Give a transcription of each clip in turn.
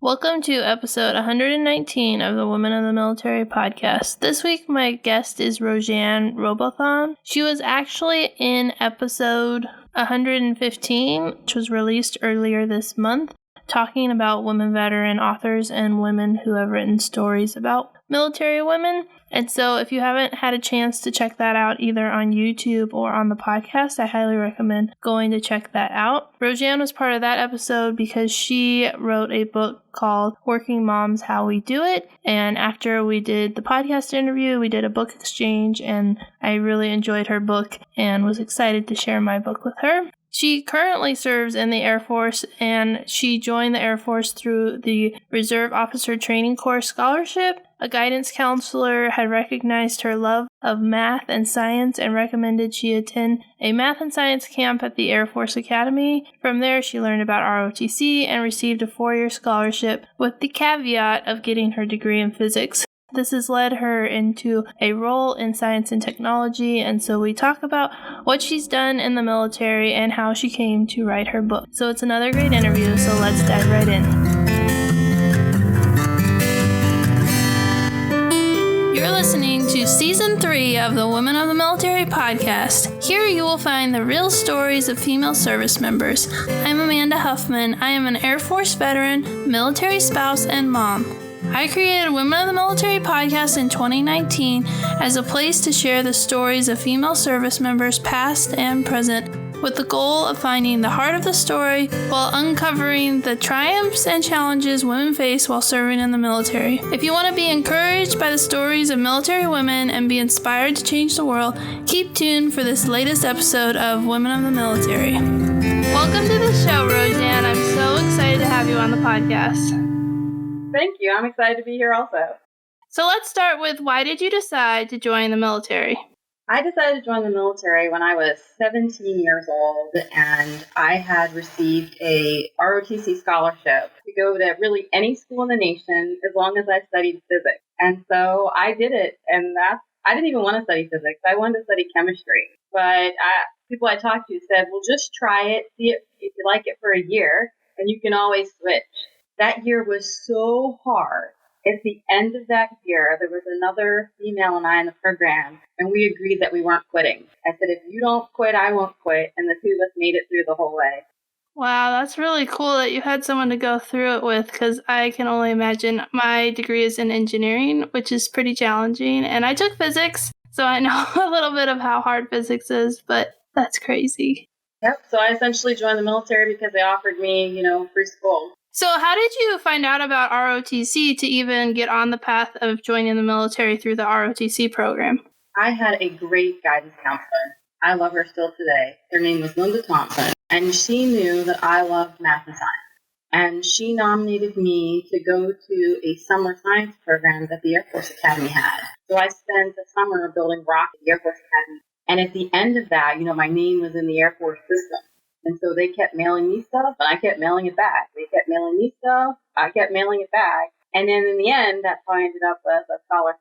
Welcome to episode 119 of the Women of the Military podcast. This week, my guest is Rojan Robothon. She was actually in episode 115, which was released earlier this month, talking about women veteran authors and women who have written stories about military women. And so if you haven't had a chance to check that out either on YouTube or on the podcast, I highly recommend going to check that out. Rojan was part of that episode because she wrote a book called Working Moms, How We Do It. And after we did the podcast interview, we did a book exchange, and I really enjoyed her book and was excited to share my book with her. She currently serves in the Air Force, and she joined the Air Force through the Reserve Officer Training Corps Scholarship. A guidance counselor had recognized her love of math and science and recommended she attend a math and science camp at the Air Force Academy. From there, she learned about ROTC and received a 4-year scholarship with the caveat of getting her degree in physics. This has led her into a role in science and technology, and so we talk about what she's done in the military and how she came to write her book. So it's another great interview, so let's dive right in. You're listening to Season 3 of the Women of the Military podcast. Here you will find the real stories of female service members. I'm Amanda Huffman. I am an Air Force veteran, military spouse, and mom. I created Women of the Military podcast in 2019 as a place to share the stories of female service members past and present, with the goal of finding the heart of the story while uncovering the triumphs and challenges women face while serving in the military. If you want to be encouraged by the stories of military women and be inspired to change the world, keep tuned for this latest episode of Women of the Military. Welcome to the show, Rojan. I'm so excited to have you on the podcast. Thank you. I'm excited to be here also. So let's start with, why did you decide to join the military? I decided to join the military when I was 17 years old, and I had received a ROTC scholarship to go to really any school in the nation as long as I studied physics. And so I did it, and I didn't even want to study physics. I wanted to study chemistry. But people I talked to said, well, just try it, see if you like it for a year, and you can always switch. That year was so hard. At the end of that year, there was another female and I in the program, and we agreed that we weren't quitting. I said, if you don't quit, I won't quit. And the two of us made it through the whole way. Wow, that's really cool that you had someone to go through it with, because I can only imagine. My degree is in engineering, which is pretty challenging, and I took physics, so I know a little bit of how hard physics is, but that's crazy. Yep, so I essentially joined the military because they offered me, free school. So how did you find out about ROTC to even get on the path of joining the military through the ROTC program? I had a great guidance counselor. I love her still today. Her name was Linda Thompson, and she knew that I loved math and science. And she nominated me to go to a summer science program that the Air Force Academy had. So I spent the summer building rockets at the Air Force Academy. And at the end of that, my name was in the Air Force system. And so they kept mailing me stuff, and I kept mailing it back. They kept mailing me stuff, I kept mailing it back. And then in the end, that's how I ended up with a scholarship.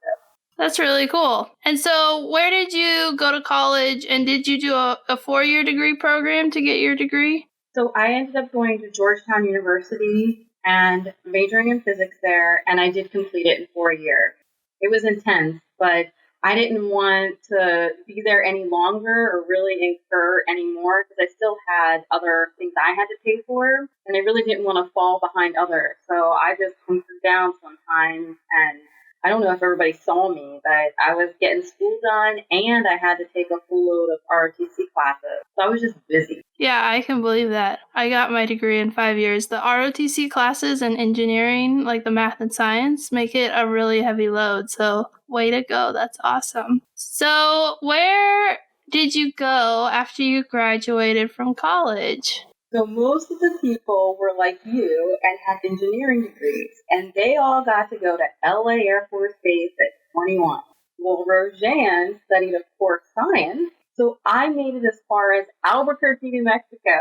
That's really cool. And so where did you go to college, and did you do a 4-year degree program to get your degree? So I ended up going to Georgetown University and majoring in physics there, and I did complete it in 4 years. It was intense, but I didn't want to be there any longer or really incur any more because I still had other things I had to pay for, and I really didn't want to fall behind others. So I just hunkered down sometimes, and I don't know if everybody saw me, but I was getting school done, and I had to take a full load of ROTC classes. So I was just busy. Yeah, I can believe that. I got my degree in 5 years. The ROTC classes in engineering, like the math and science, make it a really heavy load. So way to go. That's awesome. So where did you go after you graduated from college? So most of the people were like you and had engineering degrees, and they all got to go to LA Air Force Base at 21. Well, Rojan studied, of course, science, so I made it as far as Albuquerque, New Mexico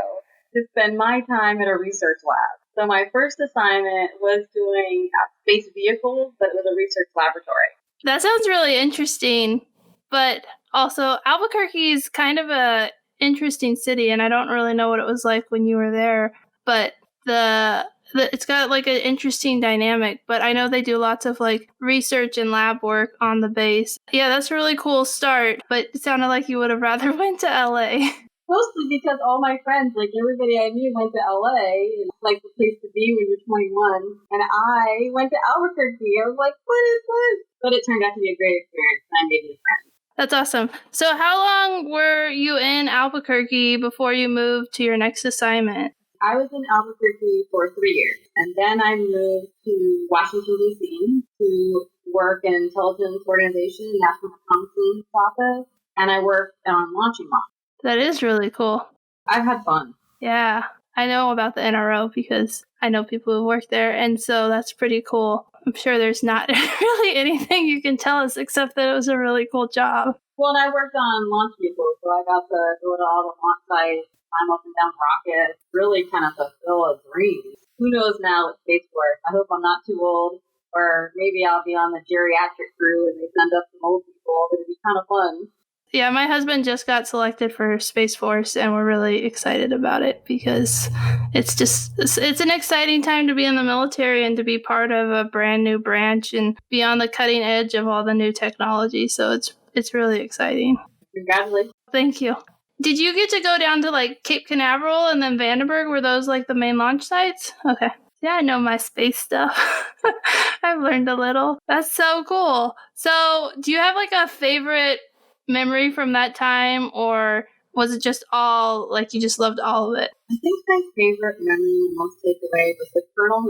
to spend my time at a research lab. So my first assignment was doing space vehicles, but it was a research laboratory. That sounds really interesting, but also Albuquerque is kind of a interesting city, and I don't really know what it was like when you were there, but the it's got like an interesting dynamic, but I know they do lots of like research and lab work on the base. Yeah, that's a really cool start, but it sounded like you would have rather went to LA. Mostly because all my friends, like everybody I knew, went to LA. It's like the place to be when you're 21. And I went to Albuquerque. I was like, what is this? But it turned out to be a great experience, and I made new friends. That's awesome. So how long were you in Albuquerque before you moved to your next assignment? I was in Albuquerque for 3 years, and then I moved to Washington, D.C. to work in intelligence organization, National Reconnaissance Office, and I worked on launching models. That is really cool. I've had fun. Yeah, I know about the NRO because I know people who work there, and so that's pretty cool. I'm sure there's not really anything you can tell us except that it was a really cool job. Well, and I worked on launch vehicles, so I got to go to all the launch sites, climb up and down rockets, really kind of fulfill a dream. Who knows now with Space Force? I hope I'm not too old, or maybe I'll be on the geriatric crew and they send up some old people. It'd be kind of fun. Yeah, my husband just got selected for Space Force, and we're really excited about it because it's an exciting time to be in the military and to be part of a brand new branch and be on the cutting edge of all the new technology. So it's really exciting. Congratulations. Thank you. Did you get to go down to like Cape Canaveral and then Vandenberg? Were those like the main launch sites? Okay. Yeah, I know my space stuff. I've learned a little. That's so cool. So do you have like a favorite memory from that time, or was it just all like you just loved all of it? I think my favorite memory and most takeaway was the colonel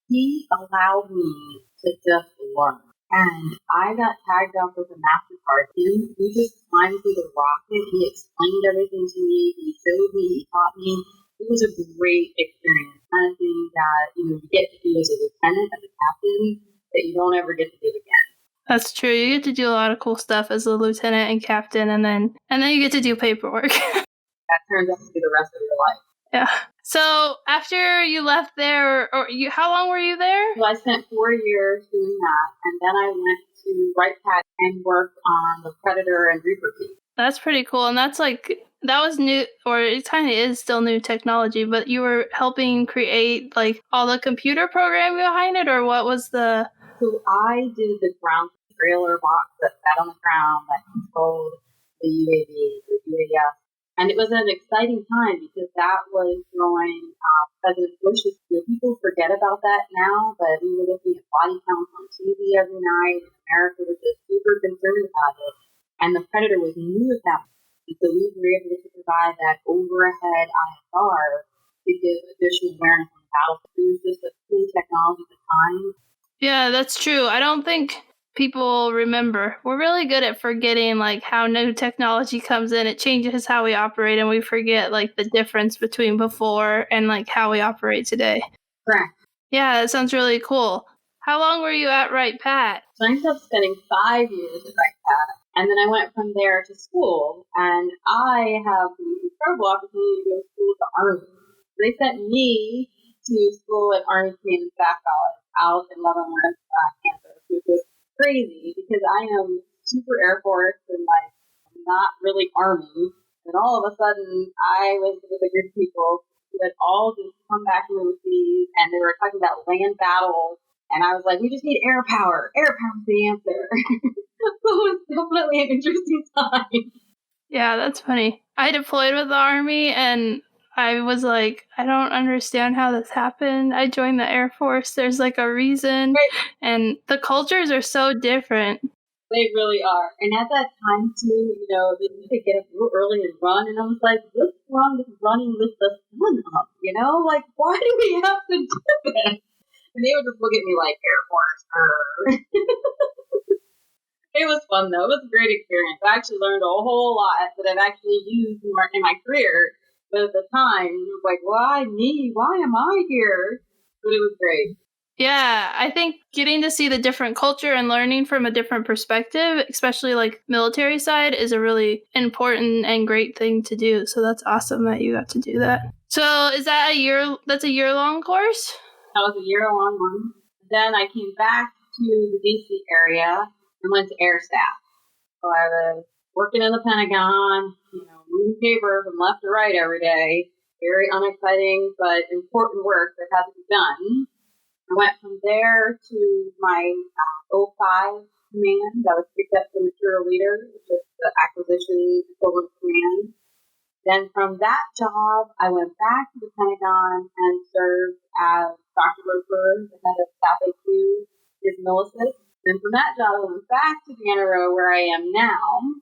he allowed me to just learn. And I got tagged up with a MasterCard. We just climbed through the rocket. He explained everything to me. He showed me. He taught me. It was a great experience. Kind of thing that you get to do as a lieutenant, as a captain, that you don't ever get to do again. That's true. You get to do a lot of cool stuff as a lieutenant and captain, and then you get to do paperwork. That turns out to be the rest of your life. Yeah. So after you left there, how long were you there? Well, I spent 4 years doing that, and then I went to Wright-Patterson and worked on the Predator and Reaper team. That's pretty cool, and that was new, or it kind of is still new technology, but you were helping create like all the computer programming behind it, or what was the... So I did the ground trailer box that sat on the ground that controlled the UAV, the UAS. And it was an exciting time because that was during President Bush's. People forget about that now, but we were looking at body counts on TV every night. America was just super concerned about it. And the Predator was new at that point. And so we were able to provide that overhead ISR to give additional awareness on the battlefield. It was just a cool technology at the time. Yeah, that's true. I don't think people remember. We're really good at forgetting like how new technology comes in. It changes how we operate, and we forget like the difference between before and like how we operate today. Correct. Yeah, that sounds really cool. How long were you at Wright-Pat? So I ended up spending 5 years at Wright-Pat, and then I went from there to school, and I have the incredible opportunity to go to school at the Army. They sent me to school at Army Command and Staff College out in Leavenworth, Kansas, which was crazy because I am super Air Force and like not really Army. And all of a sudden, I was with a group of people who had all just come back from overseas, and they were talking about land battles. And I was like, we just need air power. Air power is the answer. So it was definitely an interesting time. Yeah, that's funny. I deployed with the Army, and I was like, I don't understand how this happened. I joined the Air Force. There's like a reason. Right. And the cultures are so different. They really are. And at that time, too, they need to get up real early and run. And I was like, what's wrong with running with the sun up? Like, why do we have to do this? And they would just look at me like, Air Force. It was fun, though. It was a great experience. I actually learned a whole lot that I've actually used in my career. But at the time, it was like, why me? Why am I here? But it was great. Yeah, I think getting to see the different culture and learning from a different perspective, especially like military side, is a really important and great thing to do. So that's awesome that you got to do that. So is that that's a year-long course? That was a year-long one. Then I came back to the DC area and went to Air Staff. So I was working in the Pentagon, moving paper from left to right every day. very unexciting but important work that had to be done. I went from there to my 05 command. I was picked up for material leader, which is the acquisition equivalent command. Then from that job, I went back to the Pentagon and served as Dr. Roper, the head of Staff AQ, his millicent. Then from that job, I went back to Canaveral, where I am now,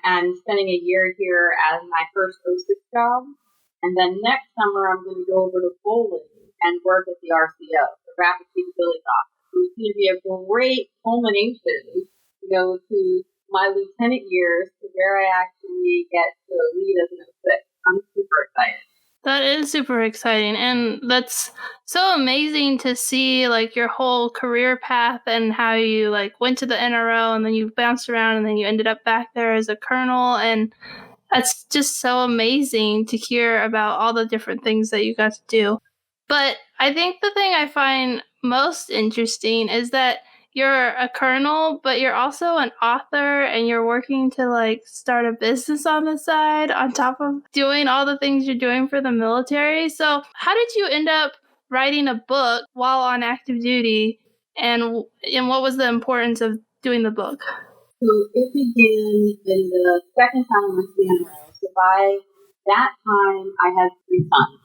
and spending a year here as my first 06 job. And then next summer, I'm going to go over to Bowling and work at the RCO, the Rapid Capabilities Office. So it's going to be a great culmination, to my lieutenant years to where I actually get to lead as an 06. I'm super excited. That is super exciting, and that's so amazing to see, like, your whole career path and how you, like, went to the NRO and then you bounced around and then you ended up back there as a colonel, and that's just so amazing to hear about all the different things that you got to do. But I think the thing I find most interesting is that you're a colonel, but you're also an author, and you're working to, like, start a business on the side on top of doing all the things you're doing for the military. So how did you end up writing a book while on active duty, and what was the importance of doing the book? So it began in the second time I went to the NRO. So by that time, I had 3 sons.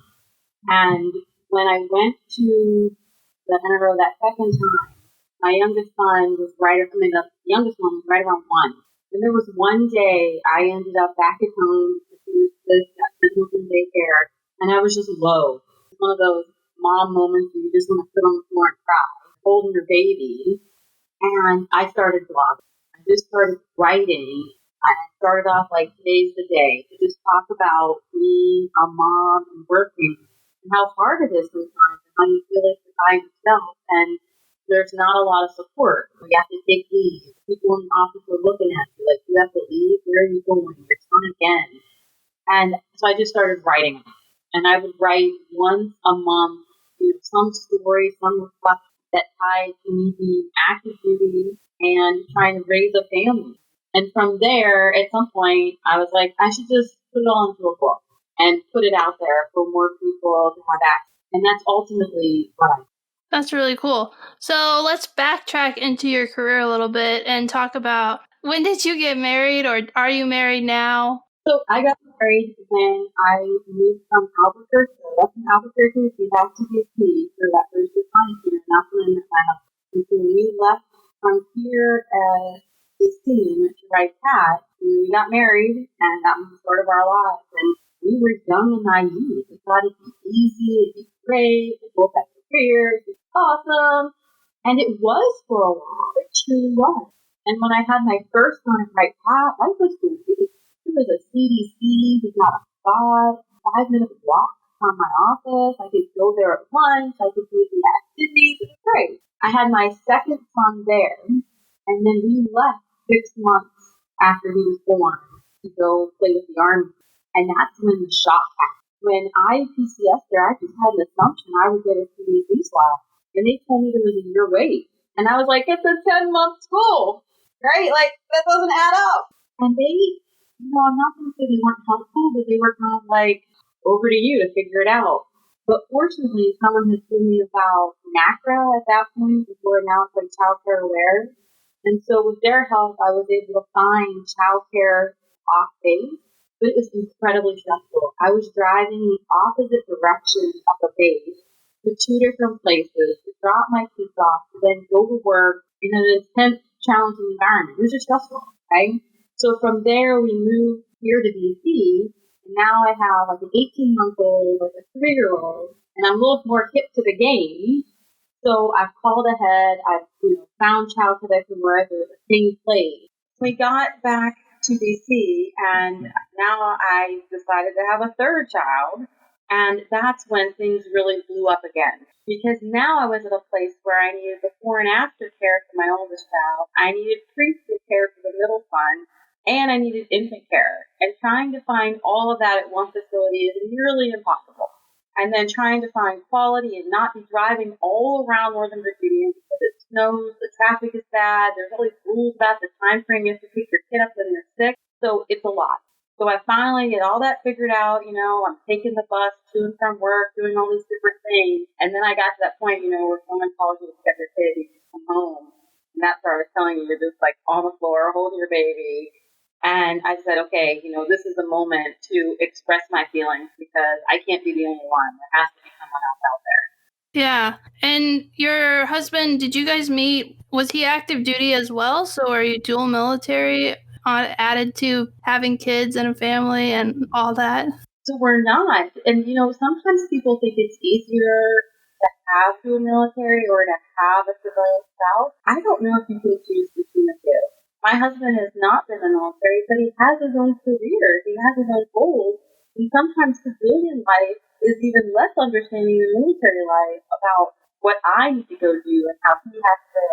And when I went to the NRO that second time, my youngest son was the youngest one was right around 1. And there was one day I ended up back at home because he was sick at Central daycare, and I was just low. It's one of those mom moments where you just want to sit on the floor and cry, holding your baby. And I started blogging. I just started writing. I started off like today's the day to just talk about being a mom and working and how hard it is sometimes and how you feel like you're by yourself and there's not a lot of support. You have to take leave. People in the office are looking at you like, you have to leave. Where are you going? You're done again. And so I just started writing. And I would write once a month, some story, some reflection that tied to me being active duty and trying to raise a family. And from there, at some point, I was like, I should just put it all into a book and put it out there for more people to have access. And that's ultimately what I did. That's really cool. So let's backtrack into your career a little bit and talk about, when did you get married, or are you married now? So I got married when I moved from Albuquerque. I left from Albuquerque to get back to DC for that first assignment here, and that's when I met my husband. And so when we left from here at DC and went to Wright-Pat, we got married, and that was the start of our lives. And we were young and naive. We thought it'd be easy, it'd be great, we'd both have careers, it's awesome. And it was for a while. It truly was. And when I had my first one at Wright-Pat, life was great. It was a CDC. We got a spot, 5-minute walk from my office. I could go there at lunch. I could do the activities. It was great. I had my second son there, and then we left 6 months after he was born to go play with the Army. And that's when the shock happened. When I PCS there, I just had an assumption I would get a CDC slot. And they told me there was a year wait. And I was like, it's a 10-month school, right? Like, that doesn't add up. And they, I'm not going to say they weren't helpful, but they were kind of like, over to you to figure it out. But fortunately, someone had told me about NACRA at that point, before now it's like Childcare Aware. And so with their help, I was able to find childcare off base. But it was incredibly stressful. I was driving the opposite direction of the base to 2 different places to drop my kids off, to then go to work in an intense, challenging environment. It was just stressful, right? So from there, we moved here to DC, and now I have like an 18-month-old, like a 3-year-old, and I'm a little more hip to the game. So I've called ahead. I've found childcare that can work. There's a thing played. We got back to DC, and now I decided to have a 3rd child, and that's when things really blew up again, because now I was at a place where I needed before and after care for my oldest child, I needed preschool care for the middle son, and I needed infant care, and trying to find all of that at one facility is nearly impossible. And then trying to find quality and not be driving all around Northern Virginia because it snows, the traffic is bad, there's all these rules about the time frame you have to pick your kid up when they're sick. So it's a lot. So I finally get all that figured out, I'm taking the bus to and from work, doing all these different things. And then I got to that point, where someone calls you to pick up your kid, you come home. And that's where I was telling you, you're just like on the floor holding your baby. And I said, okay, this is the moment to express my feelings because I can't be the only one. There has to be someone else out there. Yeah. And your husband, did you guys meet? Was he active duty as well? So are you dual military added to having kids and a family and all that? So we're not. And, sometimes people think it's easier to have dual military or to have a civilian spouse. I don't know if you can choose between the two. My husband has not been in the military, but he has his own career. He has his own goals. And sometimes civilian life is even less understanding than military life about what I need to go do and how he has to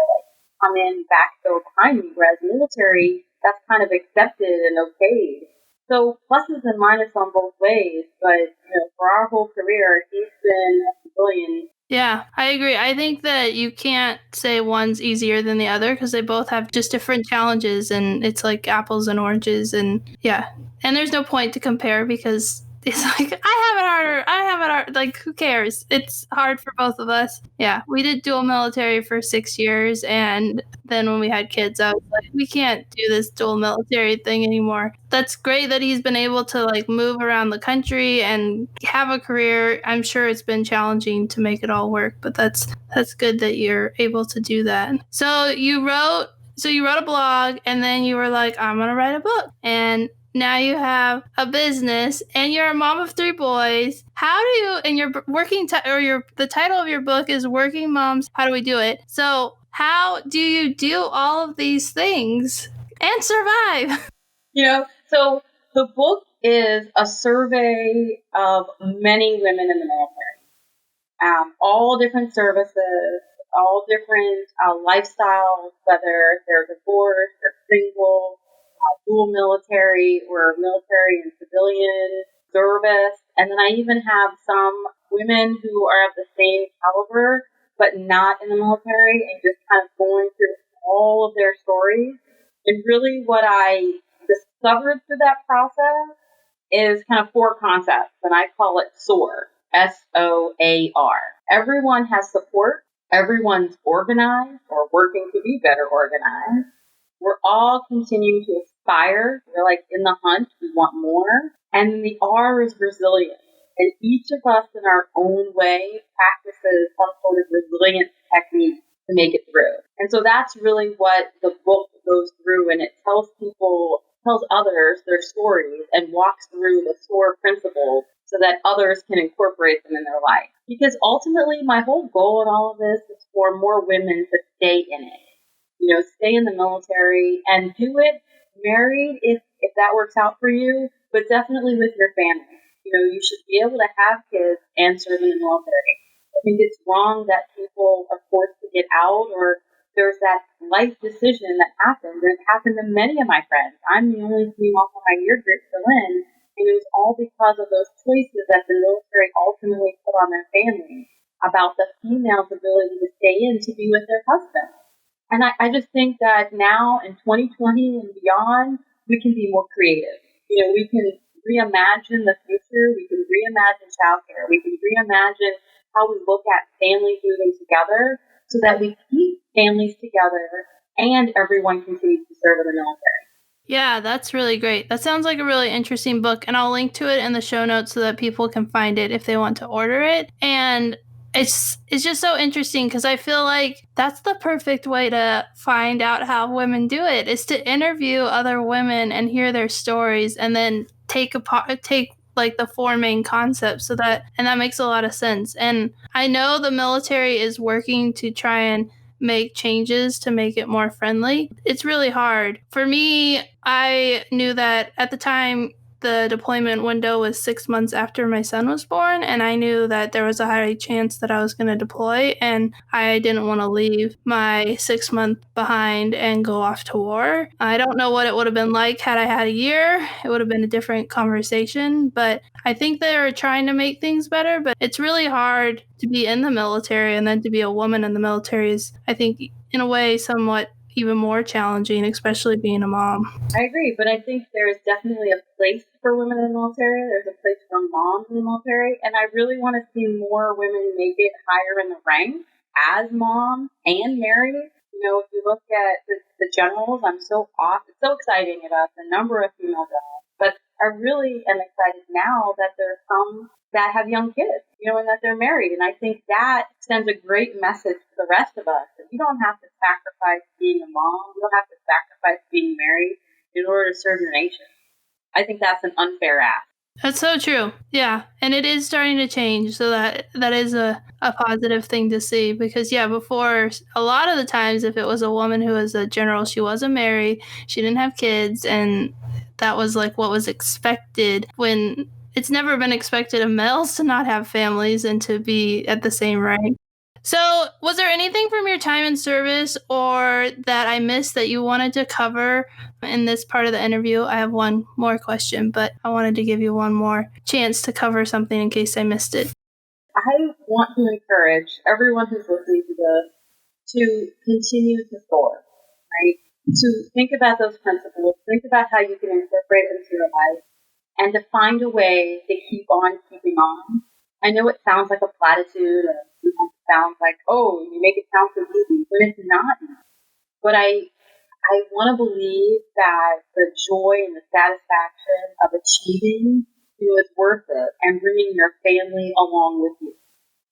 come in backfill behind me. Whereas military, that's kind of accepted and okayed. So pluses and minuses on both ways. But for our whole career, he's been a civilian. Yeah, I agree. I think that you can't say one's easier than the other because they both have just different challenges, and it's like apples and oranges, and yeah. And there's no point to compare because it's like, I have it harder. Like, who cares? It's hard for both of us. Yeah, we did dual military for 6 years, and then when we had kids, I was like, we can't do this dual military thing anymore. That's great that he's been able to move around the country and have a career. I'm sure it's been challenging to make it all work, but that's good that you're able to do that. So you wrote a blog, and then you were like, I'm gonna write a book, and now you have a business, and you're a mom of 3 boys. How do you? And your the title of your book is Working Moms. How do we do it? So how do you do all of these things and survive? So the book is a survey of many women in the military, all different services, all different lifestyles, whether they're divorced, they're single, dual military or military and civilian service. And then I even have some women who are of the same caliber, but not in the military, and just kind of going through all of their stories. And really what I discovered through that process is kind of 4 concepts, and I call it SOAR, SOAR. Everyone has support. Everyone's organized or working to be better organized. We're all continuing to aspire. We're in the hunt. We want more. And the R is resilience. And each of us in our own way practices some sort of resilience technique to make it through. And so that's really what the book goes through, and it tells others their stories and walks through the SOAR principles so that others can incorporate them in their life. Because ultimately, my whole goal in all of this is for more women to stay in it. Stay in the military and do it married if that works out for you, but definitely with your family. You should be able to have kids and serve in the military. I think it's wrong that people are forced to get out, or there's that life decision that happens. And it happened to many of my friends. I'm the only female from my year group still in, and it was all because of those choices that the military ultimately put on their families about the female's ability to stay in to be with their husband. And I just think that now in 2020 and beyond, we can be more creative. We can reimagine the future. We can reimagine childcare. We can reimagine how we look at families moving together so that we keep families together and everyone continues to serve in the military. Yeah, that's really great. That sounds like a really interesting book, and I'll link to it in the show notes so that people can find it if they want to order it. And it's just so interesting because I feel like that's the perfect way to find out how women do it, is to interview other women and hear their stories, and then take the 4 main concepts, and that makes a lot of sense. And I know the military is working to try and make changes to make it more friendly. It's really hard. For me, I knew that at the time the deployment window was 6 months after my son was born, and I knew that there was a high chance that I was going to deploy, and I didn't want to leave my 6 month behind and go off to war. I don't know what it would have been like had I had a year. It would have been a different conversation, but I think they're trying to make things better, but it's really hard to be in the military, and then to be a woman in the military is, I think, in a way, somewhat even more challenging, especially being a mom. I agree, but I think there is definitely a place for women in the military. There's a place for moms in the military, and I really want to see more women make it higher in the ranks as moms and married. If you look at the generals, it's so exciting about the number of female generals, but I really am excited now that there are some that have young kids, and that they're married. And I think that sends a great message to the rest of us that you don't have to sacrifice being a mom. You don't have to sacrifice being married in order to serve your nation. I think that's an unfair ask. That's so true. Yeah. And it is starting to change. So that is a positive thing to see because, before, a lot of the times, if it was a woman who was a general, she wasn't married, she didn't have kids, and that was like what was expected when it's never been expected of males to not have families and to be at the same rank. So was there anything from your time in service or that I missed that you wanted to cover in this part of the interview? I have one more question, but I wanted to give you one more chance to cover something in case I missed it. I want to encourage everyone who's listening to this to continue to soar, right? To think about those principles, think about how you can incorporate it into your life, and to find a way to keep on keeping on. I know it sounds like a platitude, and sometimes it sounds like, oh, you make it sound so easy, but it's not easy. But I want to believe that the joy and the satisfaction of achieving, is worth it, and bringing your family along with you,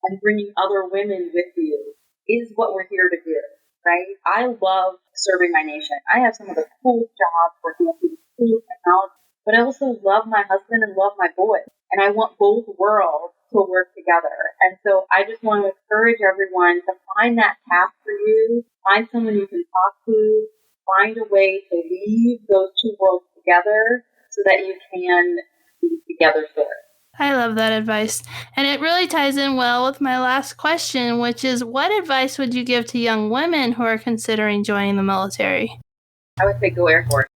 and bringing other women with you is what we're here to do, right? I love serving my nation. I have some of the coolest jobs working with the coolest technology. But I also love my husband and love my boys. And I want both worlds to work together. And so I just want to encourage everyone to find that path for you, find someone you can talk to, find a way to weave those two worlds together so that you can be together for it. I love that advice. And it really ties in well with my last question, which is what advice would you give to young women who are considering joining the military? I would say go Air Force.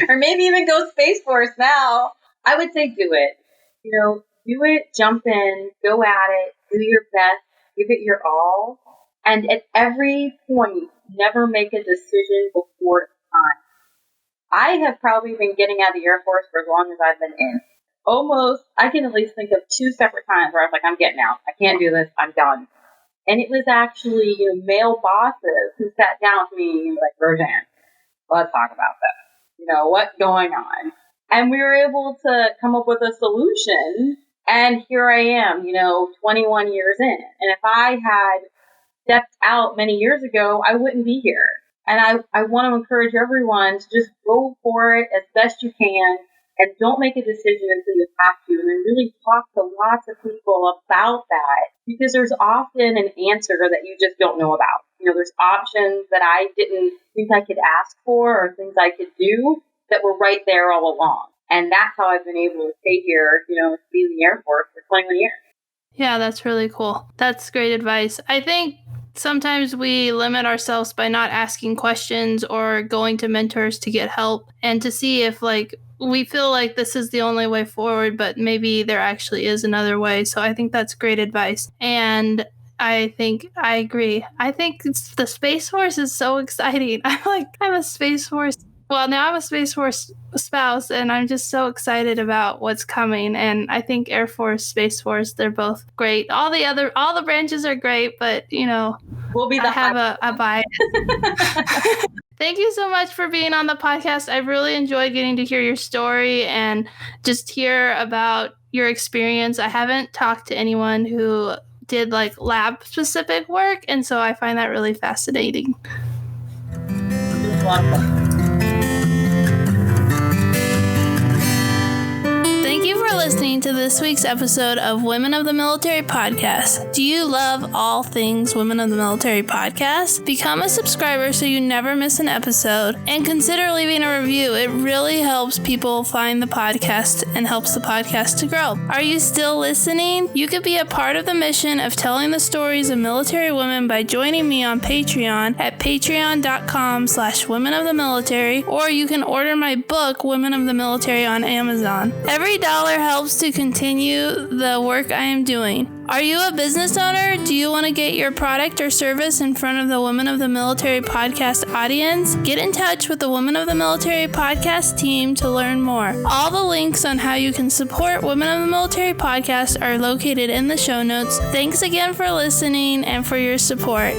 Or maybe even go Space Force now. I would say do it. Do it, jump in, go at it, do your best, give it your all. And at every point, never make a decision before it's time. I have probably been getting out of the Air Force for as long as I've been in. I can at least think of 2 separate times where I was like, I'm getting out. I can't do this. I'm done. And it was actually, male bosses who sat down with me and were like, Rojan, let's talk about this. What's going on? And we were able to come up with a solution. And here I am, 21 years in. And if I had stepped out many years ago, I wouldn't be here. And I want to encourage everyone to just go for it as best you can. And don't make a decision until you have to. And then really talk to lots of people about that. Because there's often an answer that you just don't know about. There's options that I didn't think I could ask for or things I could do that were right there all along. And that's how I've been able to stay here, to be in the Air Force for 21 years. Yeah, that's really cool. That's great advice. I think sometimes we limit ourselves by not asking questions or going to mentors to get help and to see if we feel like this is the only way forward, but maybe there actually is another way. So I think that's great advice. And I think I agree. I think the Space Force is so exciting. I'm a Space Force. Well, now I'm a Space Force spouse, and I'm just so excited about what's coming. And I think Air Force, Space Force, they're both great. All the branches are great, but we'll be I have a bias. Thank you so much for being on the podcast. I've really enjoyed getting to hear your story and just hear about your experience. I haven't talked to anyone who did lab specific work, and so I find that really fascinating. It was a lot of fun. Thank you for listening to this week's episode of Women of the Military Podcast. Do you love all things Women of the Military Podcast? Become a subscriber so you never miss an episode, and consider leaving a review. It really helps people find the podcast and helps the podcast to grow. Are you still listening? You could be a part of the mission of telling the stories of military women by joining me on Patreon at patreon.com/women of the military, or you can order my book, Women of the Military, on Amazon. Every dollar helps to continue the work I am doing. Are you a business owner? Do you want to get your product or service in front of the Women of the Military podcast audience? Get in touch with the Women of the Military podcast team to learn more. All the links on how you can support Women of the Military podcast are located in the show notes. Thanks again for listening and for your support.